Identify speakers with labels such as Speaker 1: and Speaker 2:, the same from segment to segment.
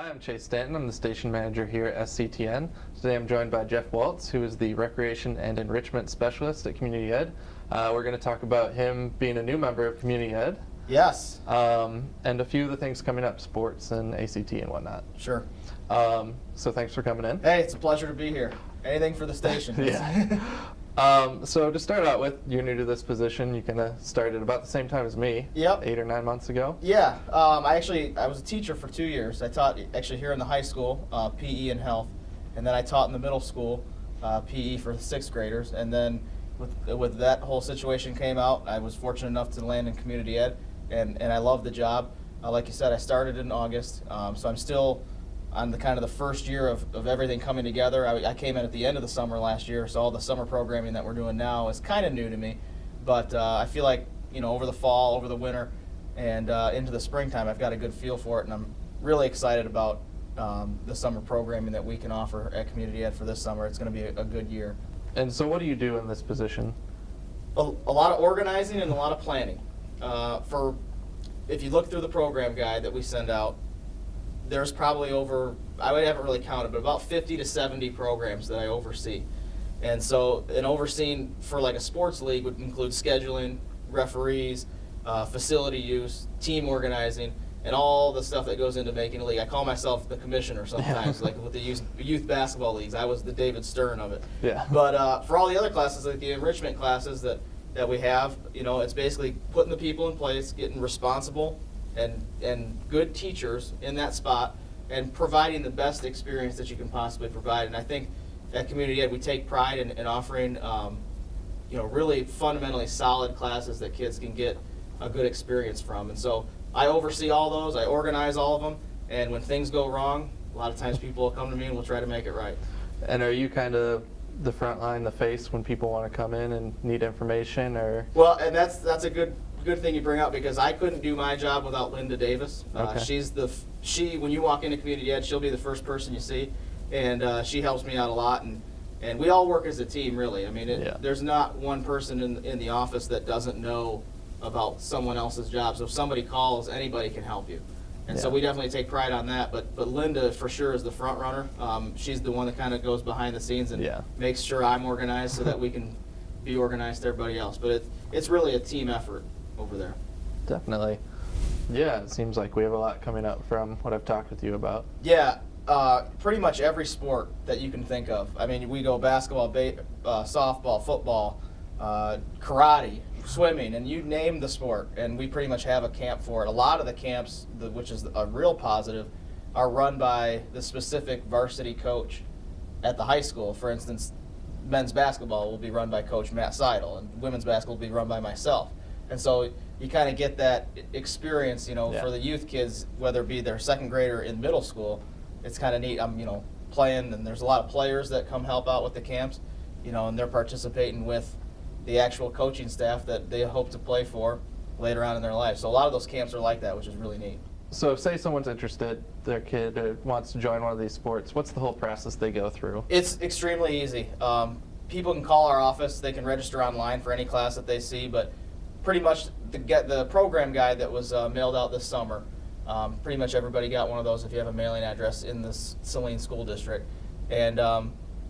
Speaker 1: Hi, I'm Chase Stanton. I'm the station manager here at SCTN. Today I'm joined by Jeff Waltz, who is the Recreation and Enrichment Specialist at Community Ed. We're going to talk about him being a new member of Community Ed.
Speaker 2: Yes.
Speaker 1: And a few of the things coming up, sports and ACT and whatnot.
Speaker 2: Sure.
Speaker 1: So thanks for coming in.
Speaker 2: Hey, it's a pleasure to be here. Anything for the station.
Speaker 1: Yeah. So to start out with, you're new to this position. You kind of started about the same time as me.
Speaker 2: Yep.
Speaker 1: 8 or 9 months ago.
Speaker 2: Yeah. I was a teacher for 2 years. I taught actually here in the high school, PE and health, and then I taught in the middle school, PE for 6th graders. And then with that whole situation came out, I was fortunate enough to land in Community Ed, and I love the job. Like you said, I started in August, so I'm still on the kind of the first year of everything coming together. I came in at the end of the summer last year, so all the summer programming that we're doing now is kind of new to me. But I feel like, over the fall, over the winter, and into the springtime, I've got a good feel for it, and I'm really excited about the summer programming that we can offer at Community Ed for this summer. It's going to be a good year.
Speaker 1: And so what do you do in this position?
Speaker 2: A lot of organizing and a lot of planning. If you look through the program guide that we send out, there's probably I haven't really counted, but about 50 to 70 programs that I oversee. And so an overseeing for like a sports league would include scheduling, referees, facility use, team organizing, and all the stuff that goes into making a league. I call myself the commissioner sometimes, like with the youth basketball leagues. I was the David Stern of it.
Speaker 1: Yeah.
Speaker 2: But for all the other classes, like the enrichment classes that we have, it's basically putting the people in place, getting responsible and good teachers in that spot, and providing the best experience that you can possibly provide. And I think at Community Ed we take pride in offering really fundamentally solid classes that kids can get a good experience from. And so I oversee all those, I organize all of them, and when things go wrong, a lot of times people will come to me and we'll try to make it right.
Speaker 1: And are you kind of the front line, the face when people want to come in and need information, or?
Speaker 2: Well, and that's a good thing you bring up, because I couldn't do my job without Linda Davis.
Speaker 1: Okay.
Speaker 2: When you walk into Community Ed, she'll be the first person you see, and she helps me out a lot, and we all work as a team, really. I mean, there's not one person in the office that doesn't know about someone else's job. So if somebody calls, anybody can help you. And so we definitely take pride on that, but Linda for sure is the front runner. She's the one that kind of goes behind the scenes and makes sure I'm organized so that we can be organized to everybody else. But it's really a team effort over there.
Speaker 1: Definitely. Yeah, it seems like we have a lot coming up from what I've talked with you about.
Speaker 2: Yeah, pretty much every sport that you can think of. I mean, we go basketball, softball, football, karate, swimming, and you name the sport, and we pretty much have a camp for it. A lot of the camps, which is a real positive, are run by the specific varsity coach at the high school. For instance, men's basketball will be run by Coach Matt Seidel, and women's basketball will be run by myself. And so you kind of get that experience, for the youth kids, whether it be their second grade or in middle school. It's kind of neat. I'm, playing, and there's a lot of players that come help out with the camps, and they're participating with the actual coaching staff that they hope to play for later on in their life. So a lot of those camps are like that, which is really neat.
Speaker 1: So say someone's interested, their kid wants to join one of these sports, what's the whole process they go through?
Speaker 2: It's extremely easy. People can call our office, they can register online for any class that they see, but pretty much the program guide that was mailed out this summer, pretty much everybody got one of those if you have a mailing address in this Saline school district. And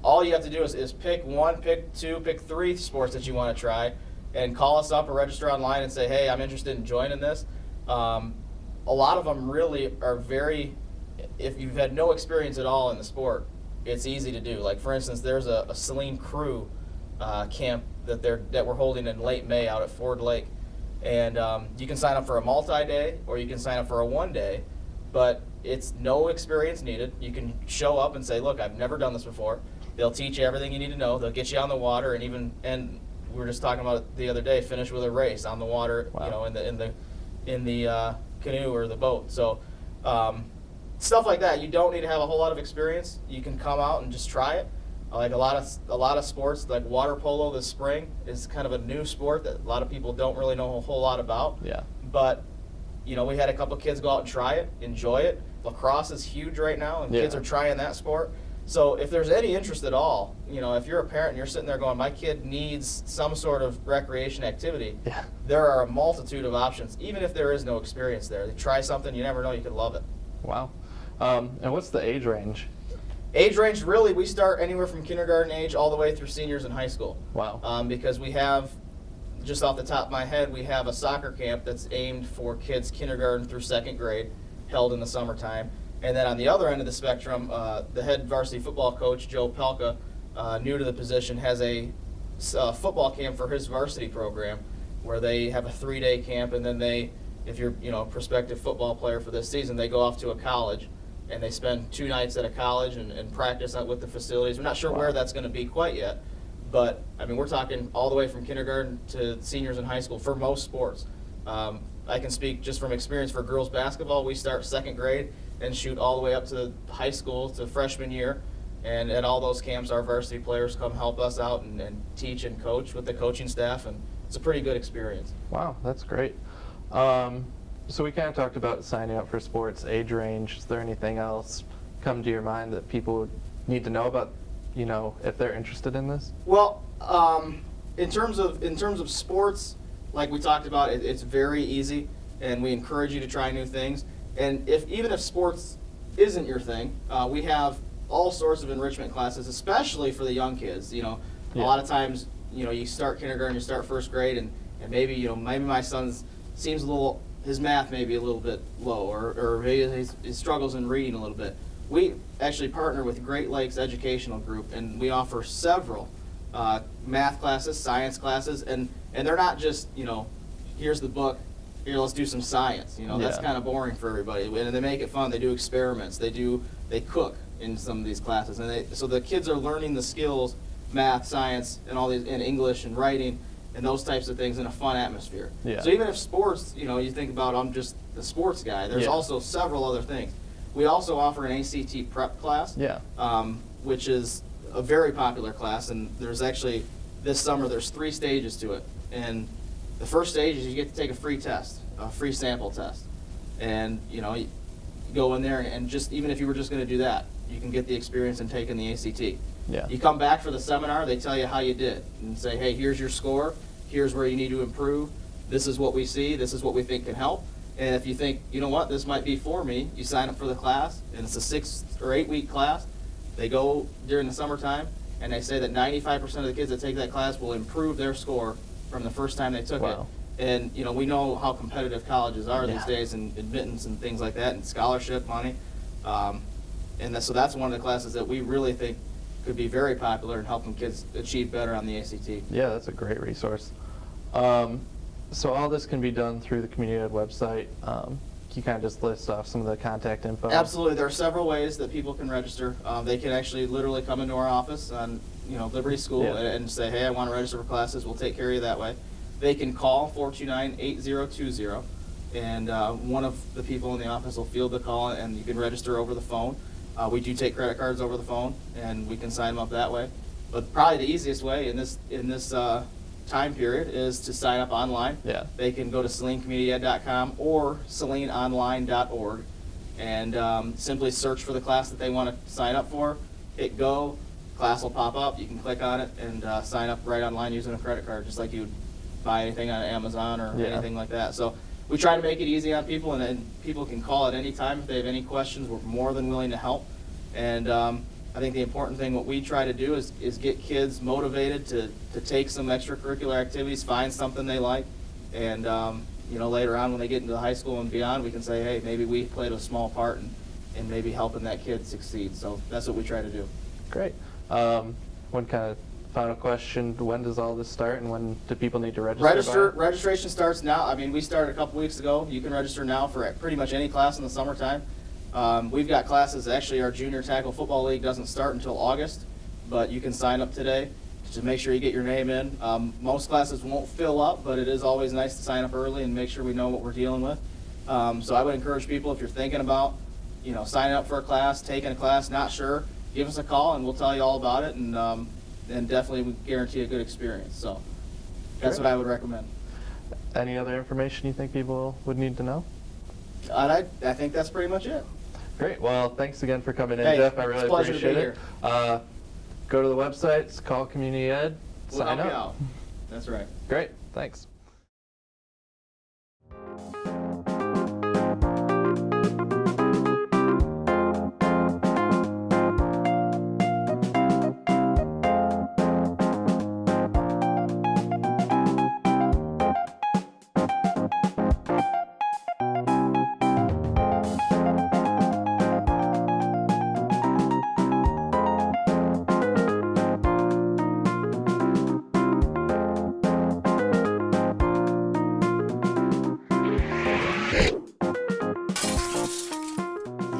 Speaker 2: all you have to do is pick 1, pick 2, pick 3 sports that you want to try, and call us up or register online and say, hey, I'm interested in joining this. A lot of them really are if you've had no experience at all in the sport, it's easy to do. Like, for instance, there's a Saline crew camp that we're holding in late May out at Ford Lake. And you can sign up for a multi-day or you can sign up for a 1-day, but it's no experience needed. You can show up and say, look, I've never done this before. They'll teach you everything you need to know. They'll get you on the water, and we were just talking about it the other day, finish with a race on the water.
Speaker 1: Wow.
Speaker 2: in the canoe or the boat. So stuff like that. You don't need to have a whole lot of experience. You can come out and just try it. Like a lot of sports, like water polo this spring is kind of a new sport that a lot of people don't really know a whole lot about.
Speaker 1: Yeah.
Speaker 2: But we had a couple of kids go out and try it, enjoy it. Lacrosse is huge right now, and kids are trying that sport. So if there's any interest at all, if you're a parent and you're sitting there going, my kid needs some sort of recreation activity, there are a multitude of options, even if there is no experience there. Try something, you never know, you could love it.
Speaker 1: Wow. And what's the age range?
Speaker 2: Age range, really, we start anywhere from kindergarten age all the way through seniors in high school.
Speaker 1: Wow.
Speaker 2: Because we have, just off the top of my head, we have a soccer camp that's aimed for kids kindergarten through 2nd grade, held in the summertime. And then on the other end of the spectrum, the head varsity football coach, Joe Pelka, new to the position, has a football camp for his varsity program where they have a 3-day camp, and then they, if you're a prospective football player for this season, they go off to a college and they spend 2 nights at a college and practice out with the facilities. We're not sure where that's going to be quite yet, but I mean, we're talking all the way from kindergarten to seniors in high school for most sports. I can speak just from experience for girls basketball. We start 2nd grade and shoot all the way up to high school to freshman year. And at all those camps, our varsity players come help us out and teach and coach with the coaching staff, and it's a pretty good experience.
Speaker 1: Wow, that's great. So we kind of talked about signing up for sports, age range. Is there anything else come to your mind that people would need to know about, if they're interested in this?
Speaker 2: Well, in terms of sports, like we talked about, it's very easy, and we encourage you to try new things. And even if sports isn't your thing, we have all sorts of enrichment classes, especially for the young kids. A lot of times, you start kindergarten, you start 1st grade, and maybe maybe my son's seems a little, his math may be a little bit low, or maybe he struggles in reading a little bit. We actually partner with Great Lakes Educational Group, and we offer several math classes, science classes, and they're not just, here's the book, here, let's do some science. That's kind of boring for everybody. And they make it fun. They do experiments. They cook in some of these classes, and so the kids are learning the skills, math, science, and all these, and English and writing, and those types of things in a fun atmosphere.
Speaker 1: Yeah.
Speaker 2: So even if sports, you think about, I'm just the sports guy, there's also several other things. We also offer an ACT prep class, which is a very popular class, and there's actually, this summer, there's 3 stages to it. And the first stage is you get to take a free test, a free sample test. And, you go in there, and just, even if you were just going to do that, you can get the experience in taking the ACT.
Speaker 1: Yeah.
Speaker 2: You come back for the seminar, they tell you how you did, and say, hey, here's your score, here's where you need to improve, this is what we see, this is what we think can help. And if you think, you know what, this might be for me, you sign up for the class, and it's a 6 or 8 week class. They go during the summertime, and they say that 95% of the kids that take that class will improve their score from the first time they took it. And we know how competitive colleges are these days, and admittance and things like that, and scholarship money. So that's one of the classes that we really think could be very popular and helping kids achieve better on the ACT.
Speaker 1: Yeah, that's a great resource. So all this can be done through the Community Ed website. Can you kind of just list off some of the contact info?
Speaker 2: Absolutely. There are several ways that people can register. They can actually literally come into our office on Liberty School and say, hey, I want to register for classes. We'll take care of you that way. They can call 429-8020, and one of the people in the office will field the call, and you can register over the phone. We do take credit cards over the phone, and we can sign them up that way. But probably the easiest way in this time period is to sign up online.
Speaker 1: Yeah.
Speaker 2: They can go to SalineCommunityEd.com or SalineOnline.org and simply search for the class that they want to sign up for. Hit go, class will pop up. You can click on it and sign up right online using a credit card, just like you would buy anything on Amazon or anything like that. So we try to make it easy on people, and then people can call at any time if they have any questions. We're more than willing to help. And I think the important thing, what we try to do is get kids motivated to take some extracurricular activities, find something they like, and later on when they get into high school and beyond, we can say, hey, maybe we played a small part in maybe helping that kid succeed. So that's what we try to do.
Speaker 1: Great. One kind of final question, when does all this start, and when do people need to register?
Speaker 2: Registration starts now. I mean, we started a couple weeks ago. You can register now for pretty much any class in the summertime. We've got classes, actually our junior tackle football league doesn't start until August, but you can sign up today to make sure you get your name in. Most classes won't fill up, but it is always nice to sign up early and make sure we know what we're dealing with. So I would encourage people, if you're thinking about signing up for a class, taking a class, not sure, give us a call and we'll tell you all about it, and definitely we guarantee a good experience. So that's what I would recommend.
Speaker 1: Any other information you think people would need to know?
Speaker 2: I think that's pretty much it.
Speaker 1: Great. Well, thanks again for coming in,
Speaker 2: Hey,
Speaker 1: Jeff. I really
Speaker 2: it's a pleasure to
Speaker 1: appreciate
Speaker 2: be
Speaker 1: it.
Speaker 2: here.
Speaker 1: Go to the website, call Community Ed,
Speaker 2: We'll
Speaker 1: sign
Speaker 2: help you
Speaker 1: up.
Speaker 2: out. That's right.
Speaker 1: Great. Thanks.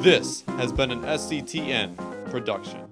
Speaker 3: This has been an SCTN production.